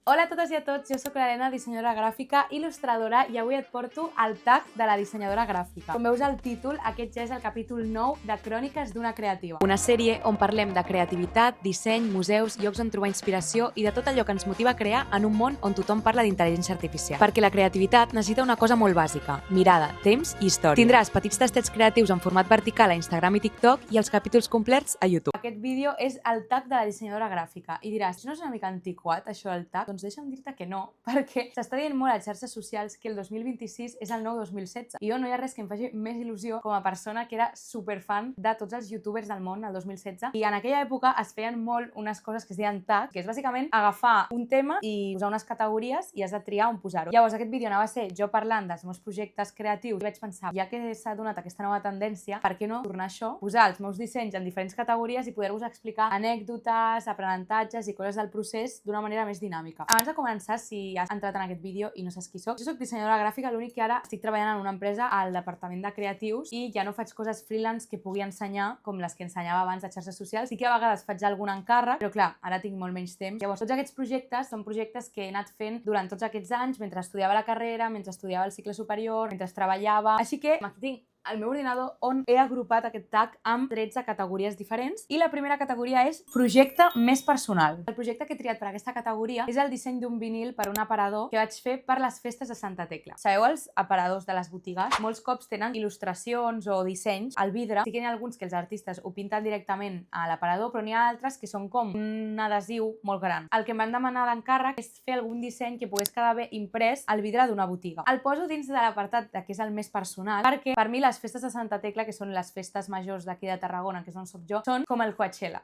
Hola a totes i a tots, jo sóc l'Helena, dissenyadora gràfica, il·lustradora, i avui et porto el tag de la dissenyadora gràfica. Com veus al títol, aquest ja és el capítol 9 de Cròniques d'una creativa. Una sèrie on parlem de creativitat, disseny, museus, llocs on trobar inspiració i de tot allò que ens motiva a crear en un món on tothom parla d'intel·ligència artificial. Perquè la creativitat necessita una cosa molt bàsica: mirada, temps i història. Tindràs petits tastets creatius en format vertical a Instagram i TikTok i els capítols complets a YouTube. Aquest vídeo és el tag de la dissenyadora gràfica i diràs, no és una mica antiquat això del tag? Doncs deixa'm dir-te que no, perquè s'està dient molt a les xarxes socials que el 2026 és el nou 2016 i jo no hi ha res que em faci més il·lusió com a persona que era superfan de tots els youtubers del món el 2016, i en aquella època es feien molt unes coses que es deien tag, que és bàsicament agafar un tema i posar unes categories i has de triar on posar-ho. Llavors aquest vídeo anava a ser jo parlant dels meus projectes creatius i vaig pensar, ja que s'ha donat aquesta nova tendència, per què no tornar això, posar els meus dissenys en diferents categories i poder-vos explicar anècdotes, aprenentatges i coses del procés d'una manera més dinàmica. Abans de començar, si has entrat en aquest vídeo i no saps qui soc, jo soc dissenyadora gràfica, l'únic que ara estic treballant en una empresa al departament de creatius i ja no faig coses freelance que pugui ensenyar com les que ensenyava abans a xarxes socials. Sí que a vegades faig algun encàrrec, però clar, ara tinc molt menys temps. Llavors, tots aquests projectes són projectes que he anat fent durant tots aquests anys, mentre estudiava la carrera, mentre estudiava el cicle superior, mentre treballava. Així que aquí tinc el meu ordinador on he agrupat aquest tag amb 13 categories diferents i la primera categoria és projecte més personal. El projecte que he triat per aquesta categoria és el disseny d'un vinil per un aparador que vaig fer per les festes de Santa Tecla. Sabeu els aparadors de les botigues? Molts cops tenen il·lustracions o dissenys al vidre. Sí que n'hi ha alguns que els artistes ho pinten directament a l'aparador, però n'hi ha altres que són com un adhesiu molt gran. El que em van demanar d'encàrrec és fer algun disseny que pogués quedar bé imprès al vidre d'una botiga. El poso dins de l'apartat que és el més personal perquè per mi les festes de Santa Tecla, que són les festes majors d'aquí de Tarragona, que és on soc jo, són com el Coachella.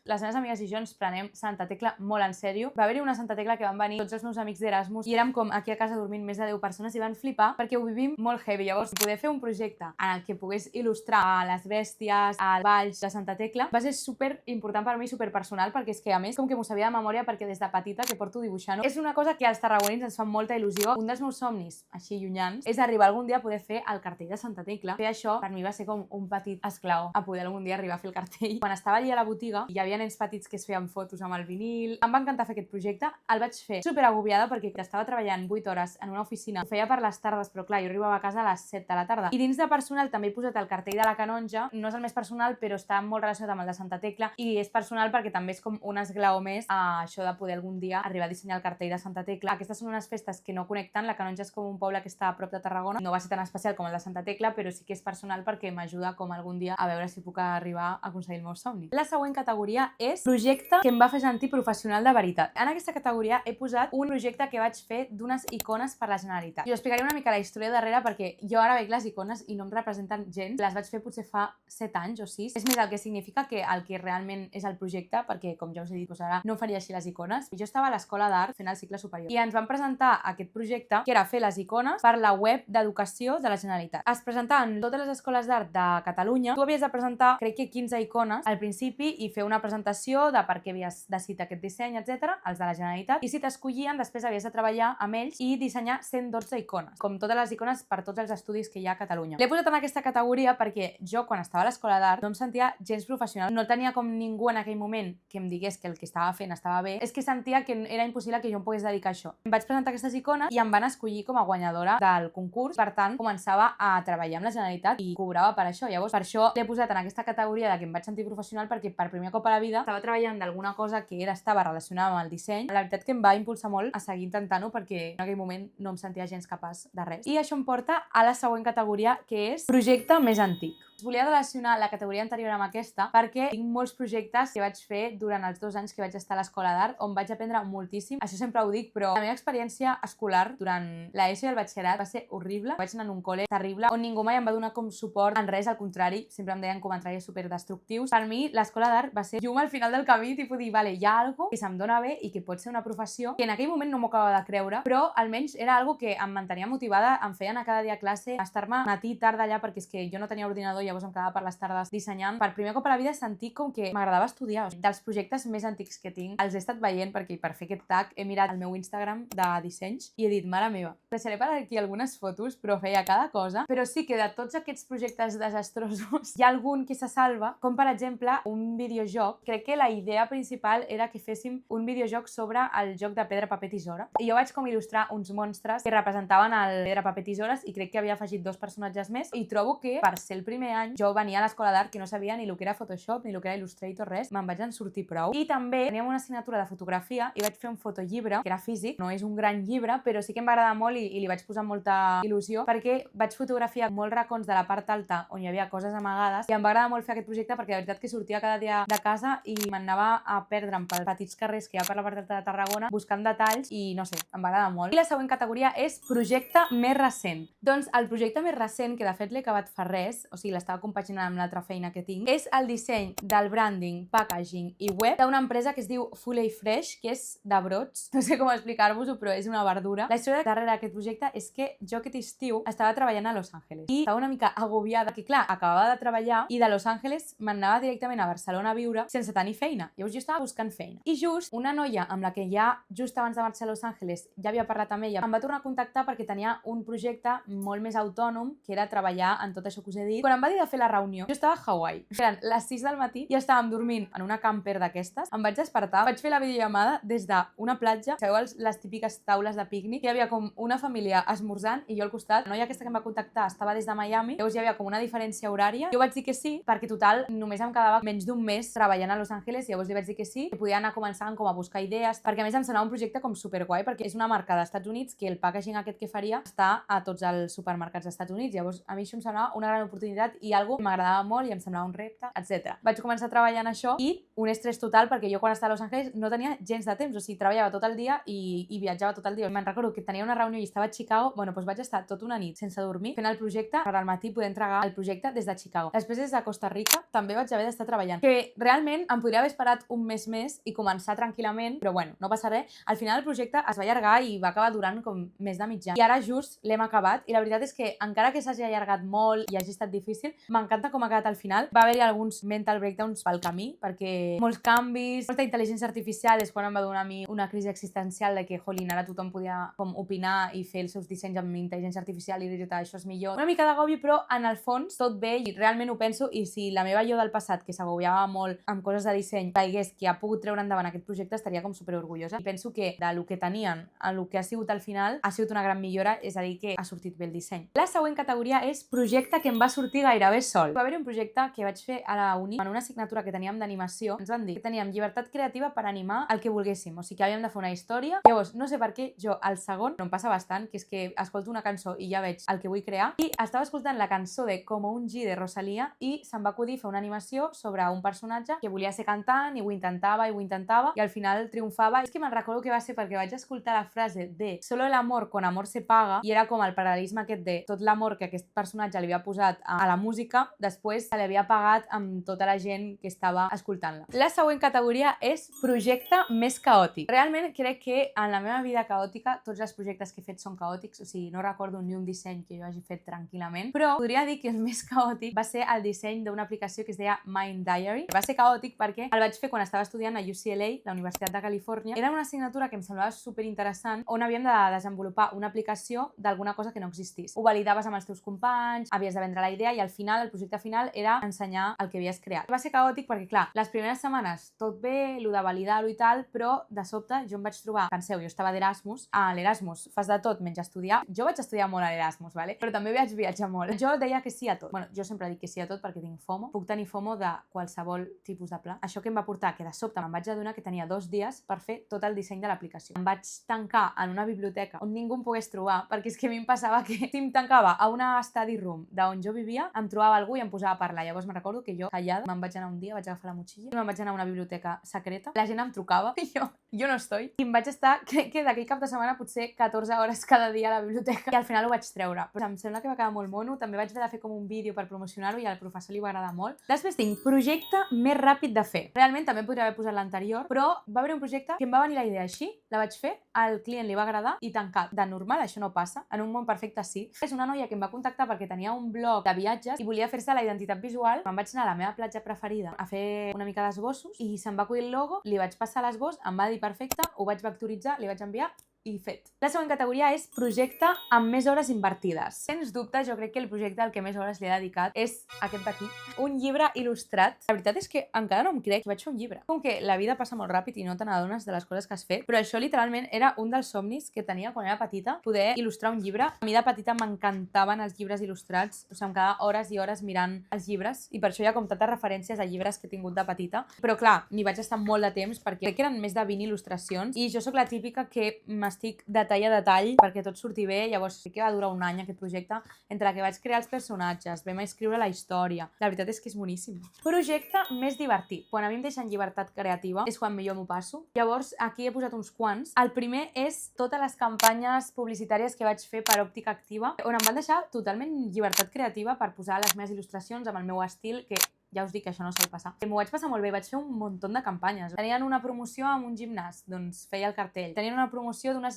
Les meves amigues i jo ens prenem Santa Tecla molt en sèrio. Va haver-hi una Santa Tecla que van venir tots els meus amics d'Erasmus i érem com aquí a casa dormint més de 10 persones i van flipar perquè ho vivim molt heavy. Llavors, poder fer un projecte en el que pogués il·lustrar les bèsties, els balls de Santa Tecla va ser super important per mi, super personal, perquè és que a més com que m'ho sabia de memòria perquè des de petita que porto dibuixant. És una cosa que als tarragonins ens fa molta il·lusió. Un dels meus somnis, així llunyans, és arribar algun dia a poder fer el cartell de Santa Tecla. Fer això per mi va ser com un petit esclau a poder algun dia arribar a fer el cartell. Quan estava allà a la botiga hi havia nens petits que es feien fotos amb el vinil. Em va encantar fer aquest projecte. El vaig fer super agobiada perquè estava treballant 8 hores en una oficina. Ho feia per les tardes, però clar, jo arribava a casa a les 7 de la tarda. I dins de personal també he posat el cartell de la Canonja. No és el més personal, però està molt relacionat amb el de Santa Tecla i és personal perquè també és com un esglaó més a això de poder algun dia arribar a dissenyar el cartell de Santa Tecla. Aquestes són unes festes que no connecten. La Canonja és com un poble que està a prop de Tarragona. No va ser tan especial com el de Santa Tecla, però sí que és personal perquè m'ajuda com algun dia a veure si puc arribar a aconseguir el meu somni. La següent categoria és projecte que em va fer sentir professional de veritat. En aquesta categoria he posat un projecte que vaig fer d'unes icones per la Generalitat. I us explicaré una mica la història darrere perquè jo ara veig les icones i no em representen gens. Les vaig fer potser fa 7 anys o 6. És més el que significa que el que realment és el projecte, perquè com ja us he dit, doncs ara no faria així les icones. Jo estava a l'escola d'art fent el cicle superior i ens van presentar aquest projecte que era fer les icones per la web d'educació de la Generalitat. Es presentaven totes les escoles d'art de Catalunya. Tu havies de presentar, crec que 15 icones al principi i fer una presentació de per què havies decidit aquest disseny, etc., els de la Generalitat, i si t'escollien, després havies de treballar amb ells i dissenyar 112 icones, com totes les icones per tots els estudis que hi ha a Catalunya. L'he posat en aquesta categoria perquè jo, quan estava a l'escola d'art, no em sentia gens professional, no tenia com ningú en aquell moment que em digués que el que estava fent estava bé, és que sentia que era impossible que jo em pogués dedicar a això. Em vaig presentar aquestes icones i em van escollir com a guanyadora del concurs, per tant, començava a treballar amb la Generalitat i cobrava per això. Llavors, per això l'he posat en aquesta categoria de que em vaig sentir professional, perquè per primer cop a la vida estava treballant d'alguna cosa que estava relacionada amb el disseny. La veritat que em va impulsar molt a seguir intentant-ho perquè en aquell moment no em sentia gens capaç de res. I això em porta a la següent categoria, que és projecte més antic. Volia relacionar la categoria anterior amb aquesta perquè tinc molts projectes que vaig fer durant els 2 anys que vaig estar a l'escola d'art on vaig aprendre moltíssim. Això sempre ho dic, però la meva experiència escolar durant l'ESO i el batxillerat va ser horrible. Vaig anar en un col·le terrible on ningú mai em va donar com suport en res, al contrari, sempre em deien comentaris superdestructius. Per mi l'escola d'art va ser llum al final del camí, tipus dir, vale, hi ha algo que se'm dona bé i que pot ser una professió que en aquell moment no m'ho acabava de creure, però almenys era algo que em mantenia motivada, em feien a cada dia classe, estar-me matí i tarda allà perquè és que jo no tenia ordinador i llavors em quedava per les tardes dissenyant. Per primer cop a la vida sentir com que m'agradava estudiar. Dels projectes més antics que tinc els he estat veient perquè per fer aquest tag he mirat el meu Instagram de dissenys i he dit, mare meva, deixaré per aquí algunes fotos, però feia cada cosa. Però sí que de tots aquests projectes desastrosos hi ha algun que se salva, com per exemple un videojoc. Crec que la idea principal era que féssim un videojoc sobre el joc de pedra, paper, tisora. I jo vaig com il·lustrar uns monstres que representaven el pedra, paper, tisores i crec que havia afegit 2 personatges més i trobo que per ser el primer any jo venia a l'escola d'art que no sabia ni el que era Photoshop ni el que era Illustrator, res, me'n vaig en sortir prou. I també teníem una assignatura de fotografia i vaig fer un fotollibre, que era físic, no és un gran llibre, però sí que em va agradar molt i li vaig posar molta il·lusió perquè vaig fotografiar molts racons de la part alta on hi havia coses amagades i em va agradar molt fer aquest projecte perquè la veritat que sortia cada dia de casa i m'anava a perdre'm pels petits carrers que hi ha per la part alta de Tarragona buscant detalls i no sé, em va agradar molt. I la següent categoria és projecte més recent. Doncs el projecte més recent, que de fet l'he acabat fa res, o sigui, l'estava compaginant amb l'altra feina que tinc, és el disseny del branding, packaging i web d'una empresa que es diu Fully Fresh, que és de brots. No sé com explicar-vos-ho, però és una verdura. La història darrere d'aquest projecte és que jo aquest estiu estava treballant a Los Angeles i estava una mica agobiada, que clar, acabava de treballar i de Los Angeles m'anava directament a Barcelona a viure sense tenir feina. Llavors jo estava buscant feina. I just una noia amb la que ja just abans de marxar a Los Angeles ja havia parlat amb ella, em va tornar a contactar perquè tenia un projecte molt més autònom, que era treballar en tot això que us he dit. Quan em va dir de fer la reunió, jo estava a Hawaii. Eren les 6 del matí i estàvem dormint en una camper d'aquestes. Em vaig despertar, vaig fer la videollamada des d'una platja. Sabeu les típiques taules de pícnic? Hi havia com una família esmorzant i jo al costat. La noia aquesta que em va contactar estava des de Miami, llavors hi havia com una diferència horària. Jo vaig dir que sí, perquè total només em quedava menys d'un mes treballant a Los Angeles, llavors li vaig dir que sí, que podia anar començant com a buscar idees, perquè a més em semblava un projecte com superguai, perquè és una marca dels Estats Units que el packaging aquest que faria està a tots els supermercats dels Estats Units, llavors a mi això em semblava una gran oportunitat i algo que m'agradava molt i em semblava un repte, etc. Vaig començar a treballar en això i un estrès total perquè jo quan estava a Los Angeles no tenia gens de temps, o sigui, treballava tot el dia i viatjava tot el dia. Me'n recordo que tenia una reunió i estava a Chicago, bueno, doncs vaig estar tota una nit sense dormir fent el projecte per al matí poder entregar el projecte des de Chicago. Després des de Costa Rica també vaig haver d'estar treballant, que realment em podria haver esperat un mes més i començar tranquil·lament, però bueno, no passa res. Al final el projecte es va allargar i va acabar durant com més de mig any. I ara just l'hem acabat i la veritat és que encara que s'hagi allargat molt i hagi estat difícil, m'encanta com ha quedat al final. Va haver-hi alguns mental breakdowns pel camí, perquè molts canvis, molta intel·ligència artificial és quan em va donar a mi una crisi existencial de que, jolín, ara tothom podia com opinar i fer els seus dissenys amb intel·ligència artificial i dir això és millor. Una mica d'agobi, però en el fons tot bé i realment ho penso, i si la meva jo del passat, que s'agobiava molt amb coses de disseny, veigués que ha pogut treure endavant aquest projecte, estaria com superorgullosa. I penso que de lo que tenien a lo que ha sigut al final ha sigut una gran millora, és a dir, que ha sortit bé el disseny. La següent categoria és projecte que em va sortir gairebé sol. Va haver un projecte que vaig fer a la uni en una assignatura que teníem d'animació. Ens van dir que teníem llibertat creativa per animar el que volguéssim, o sigui que havíem de fer una història. Llavors, no sé per què, jo al segon, no em passa bastant, que és que escolto una cançó i ja veig el que vull crear, i estava escoltant la cançó de Como un G de Rosalía i se'm va acudir fer una animació sobre un personatge que volia ser cantant i ho intentava i al final triomfava. És que me'n recordo que va ser perquè vaig escoltar la frase de Solo el amor con amor se paga i era com el paral·lelisme aquest de tot l'amor que aquest personatge li havia posat a la música, després se li havia pagat amb tota la gent que estava escoltant-la. La següent categoria és projecte més caòtic. Realment crec que en la meva vida caòtica tots els projectes que he fet són caòtics, o sigui, no recordo ni un disseny que jo hagi fet tranquil·lament, però podria dir que el més caòtic va ser el disseny d'una aplicació que es deia Mind Diary. Va ser caòtic perquè el vaig fer quan estava estudiant a UCLA, la Universitat de Califòrnia. Era una assignatura que em semblava superinteressant on havíem de desenvolupar una aplicació d'alguna cosa que no existís. Ho validaves amb els teus companys, havies de vendre la idea i al final, el projecte final era ensenyar el que havies creat. Va ser caòtic perquè, clar, les primeres setmanes tot bé, lo de validar-ho i tal, però de sobte jo em vaig trobar, penseu, jo estava d'Erasmus, a l'Erasmus fas de tot menys estudiar. Jo vaig estudiar molt a l'Erasmus, vale? Però també vaig viatjar molt. Jo deia que sí a tot. Bueno, jo sempre dic que sí a tot perquè tinc FOMO. Puc tenir FOMO de qualsevol tipus de pla. Això que em va portar que de sobte me'n vaig adonar que tenia 2 dies per fer tot el disseny de l'aplicació. Em vaig tancar en una biblioteca on ningú em pogués trobar, perquè és que a mi em passava que si em tancava a una study room d'on jo vivia, em trobava algú i em posava a parlar. Llavors me'n recordo que jo, callada, me'n vaig anar un dia, vaig agafar la motxilla i me'n vaig anar a una biblioteca secreta. La gent em trucava i jo no estoy. I em vaig estar, crec que d'aquell cap de setmana potser 14 hores cada dia a la biblioteca i al final ho vaig treure. Però em sembla que va quedar molt mono. També vaig haver de fer com un vídeo per promocionar-ho i al professor li va agradar molt. Després tinc projecte més ràpid de fer. Realment també podria haver posat l'anterior, però va haver un projecte que em va venir la idea així, la vaig fer al client li va agradar i tancat. De normal això no passa, en un món perfecte sí. És una noia que em va contactar perquè tenia un blog de viatges i volia fer-se la identitat visual. Me'n vaig anar a la meva platja preferida a fer una mica d'esbossos i se'm va acudir el logo, li vaig passar l'esbós, em va dir perfecte, ho vaig vectoritzar, li vaig enviar i fet. La següent categoria és projecte amb més hores invertides. Sens dubte, jo crec que el projecte al que més hores li he dedicat és aquest d'aquí, un llibre il·lustrat. La veritat és que encara no em crec que vaig fer un llibre. Com que la vida passa molt ràpid i no te n'adones de les coses que has fet, però això literalment era un dels somnis que tenia quan era petita, poder il·lustrar un llibre. A mi de petita m'encantaven els llibres il·lustrats, o sigui, em quedava hores i hores mirant els llibres i per això hi ha com tantes referències a llibres que he tingut de petita. Però clar, m'hi vaig estar molt de temps perquè crec que eren més de 20 il·lustracions i jo sóc la típica que m'estic detall a detall perquè tot surti bé. Llavors sí que va durar un any aquest projecte, entre que vaig crear els personatges, vam escriure la història. La veritat és que és boníssim. Projecte més divertit. Quan a mi em deixen llibertat creativa és quan millor m'ho passo. Llavors aquí he posat uns quants. El primer és totes les campanyes publicitàries que vaig fer per Òptica Activa, on em van deixar totalment llibertat creativa per posar les meves il·lustracions amb el meu estil, que ja us dic que això no sol passar. M'ho vaig passar molt bé, vaig fer un munt de campanyes. Tenien una promoció amb un gimnàs, doncs feia el cartell. Tenien una promoció d'unes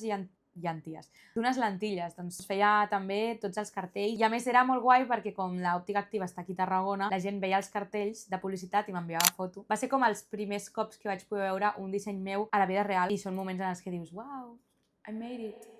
d'unes lentilles, doncs feia també tots els cartells. I a més era molt guai perquè com l'Òptica Activa està aquí a Tarragona, la gent veia els cartells de publicitat i m'enviava foto. Va ser com els primers cops que vaig poder veure un disseny meu a la vida real i són moments en els que dius, wow, I made it.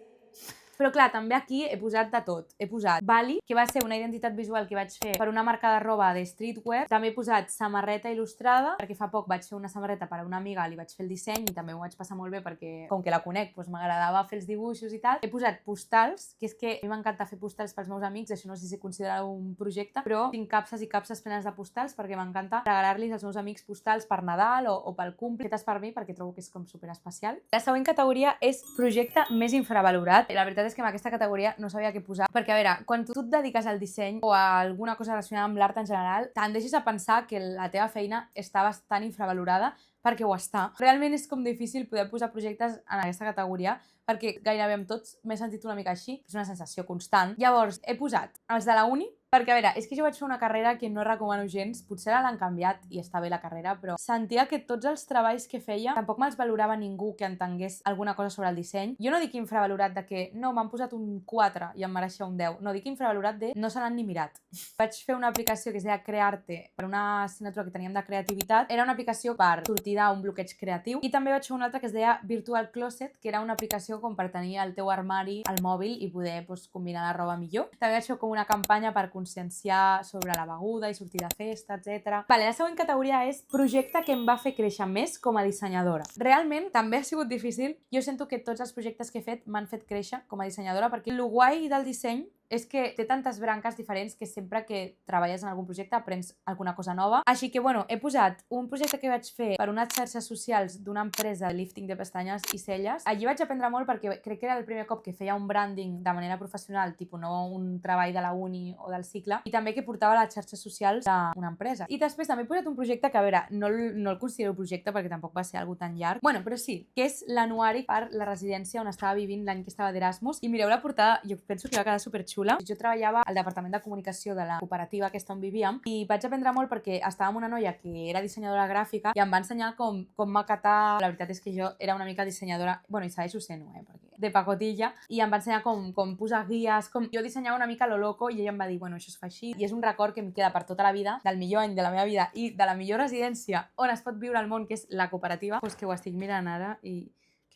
Però clar, també aquí he posat de tot. He posat Bali, que va ser una identitat visual que vaig fer per una marca de roba de streetwear. També he posat samarreta il·lustrada, perquè fa poc vaig fer una samarreta per a una amiga, li vaig fer el disseny i també m'ho vaig passar molt bé perquè, com que la conec, doncs m'agradava fer els dibuixos i tal. He posat postals, que és que a mi m'encanta fer postals pels meus amics, això no sé si considera un projecte, però tinc capses i capses plenes de postals perquè m'encanta regalar-los als meus amics postals per Nadal o pel cumple, fetes per mi perquè trobo que és com superespecial. La següent categoria és projecte més infravalorat. La veritat és que en aquesta categoria no sabia què posar, perquè a veure, quan tu et dediques al disseny o a alguna cosa relacionada amb l'art en general, tendeixes a pensar que la teva feina està bastant infravalorada perquè ho està. Realment és com difícil poder posar projectes en aquesta categoria perquè gairebé amb tots m'he sentit una mica així, és una sensació constant. Llavors, he posat els de la uni, perquè a veure, és que jo vaig fer una carrera que no recomano gens, potser ara l'han canviat i està bé la carrera, però sentia que tots els treballs que feia tampoc me'ls valorava ningú que entengués alguna cosa sobre el disseny. Jo no dic infravalorat de que no, m'han posat un 4 i em mereixia un 10, no, dic infravalorat de no se l'han ni mirat. Vaig fer una aplicació que es deia Crearte per una assignatura que teníem de creativitat, era una aplicació per sortir d'un bloqueig creatiu i també vaig fer una altra que es deia Virtual Closet, que era una aplicació com per tenir el teu armari al mòbil i poder combinar la roba millor. També vaig fer com una campanya per conscienciar sobre la beguda i sortir de festa, etc. Vale, la següent categoria és projecte que em va fer créixer més com a dissenyadora. Realment també ha sigut difícil. Jo sento que tots els projectes que he fet m'han fet créixer com a dissenyadora perquè el guai del disseny és que té tantes branques diferents que sempre que treballes en algun projecte aprens alguna cosa nova. Així que, bueno, he posat un projecte que vaig fer per unes xarxes socials d'una empresa de lifting de pestanyes i celles. Allí vaig aprendre molt perquè crec que era el primer cop que feia un branding de manera professional, tipus no un treball de la uni o del cicle, i també que portava les xarxes socials d'una empresa. I després també he posat un projecte que, a veure, no el considero projecte perquè tampoc va ser algo tan llarg. Bueno, però sí, que és l'anuari per la residència on estava vivint l'any que estava d'Erasmus. I mireu la portada, jo penso que va quedar superxula. Jo treballava al departament de comunicació de la cooperativa aquesta on vivíem i vaig aprendre molt perquè estava amb una noia que era dissenyadora gràfica i em va ensenyar com maquetar. La veritat és que jo era una mica dissenyadora, bueno, i segueixo sent-ho, perquè de pacotilla, i em va ensenyar com posar guies, com jo dissenyava una mica lo loco i ella em va dir, bueno, això es fa així, i és un record que em queda per tota la vida, del millor any de la meva vida i de la millor residència on es pot viure al món, que és la cooperativa, doncs que ho estic mirant ara i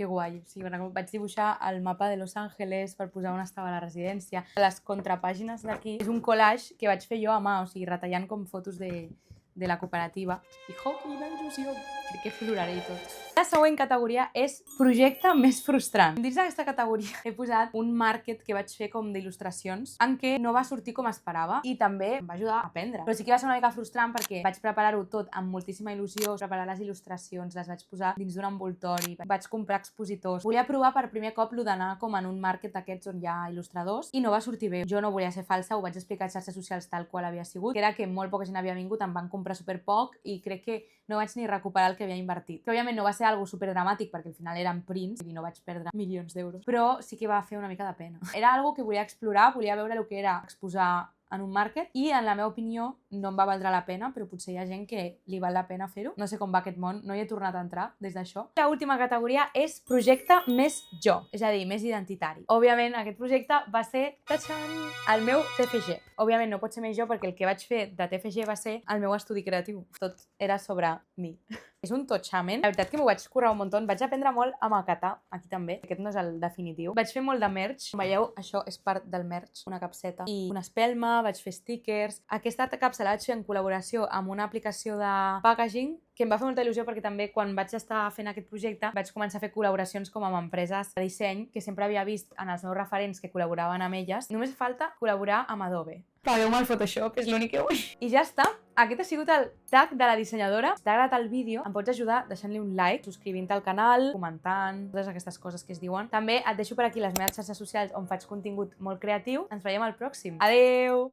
que guai. O sigui, vaig dibuixar el mapa de Los Angeles per posar on estava la residència. Les contrapàgines d'aquí és un collage que vaig fer jo a mà, o sigui, retallant com fotos de la cooperativa. I quina il·lusió! Crec que ploraré i tot. La següent categoria és projecte més frustrant. Dins d'aquesta categoria he posat un market que vaig fer com d'il·lustracions en què no va sortir com esperava i també em va ajudar a aprendre. Però sí que va ser una mica frustrant perquè vaig preparar-ho tot amb moltíssima il·lusió, preparar les il·lustracions, les vaig posar dins d'un envoltori, vaig comprar expositors. Volia provar per primer cop d'anar com en un market d'aquests on hi ha il·lustradors i no va sortir bé. Jo no volia ser falsa, ho vaig explicar a xarxes socials tal qual havia sigut, que era que molt poca gent havia vingut, em van comprar superpoc i crec que no vaig ni recuperar el que havia invertit. Que òbviament no va ser algo superdramàtic perquè al final eren prints i no vaig perdre milions d'euros, però sí que va fer una mica de pena. Era algo que volia explorar, volia veure el que era exposar en un market i en la meva opinió no em va valdre la pena, però potser hi ha gent que li val la pena fer-ho. No sé com va aquest món, no hi he tornat a entrar des d'això. La última categoria és projecte més jo, és a dir, més identitari. Òbviament, aquest projecte va ser el meu TFG. Òbviament no pot ser més jo perquè el que vaig fer de TFG va ser el meu estudi creatiu. Tot era sobre mi. És un totxament. La veritat que m'ho vaig currar un munt. Vaig aprendre molt a maquetar, aquí també. Aquest no és el definitiu. Vaig fer molt de merch. Com veieu, això és part del merch. Una capseta i una espelma, vaig fer stickers. Aquesta capsa la vaig fer en col·laboració amb una aplicació de packaging que em va fer molta il·lusió perquè també quan vaig estar fent aquest projecte vaig començar a fer col·laboracions com amb empreses de disseny que sempre havia vist en els meus referents que col·laboraven amb elles. Només falta col·laborar amb Adobe. Pagueu-me el Photoshop, és l'únic que vull. I ja està. Aquest ha sigut el tag de la dissenyadora. Si t'ha agradat el vídeo, em pots ajudar deixant-li un like, subscrivint-te al canal, comentant, totes aquestes coses que es diuen. També et deixo per aquí les meves xarxes socials on faig contingut molt creatiu. Ens veiem al pròxim. Adeu!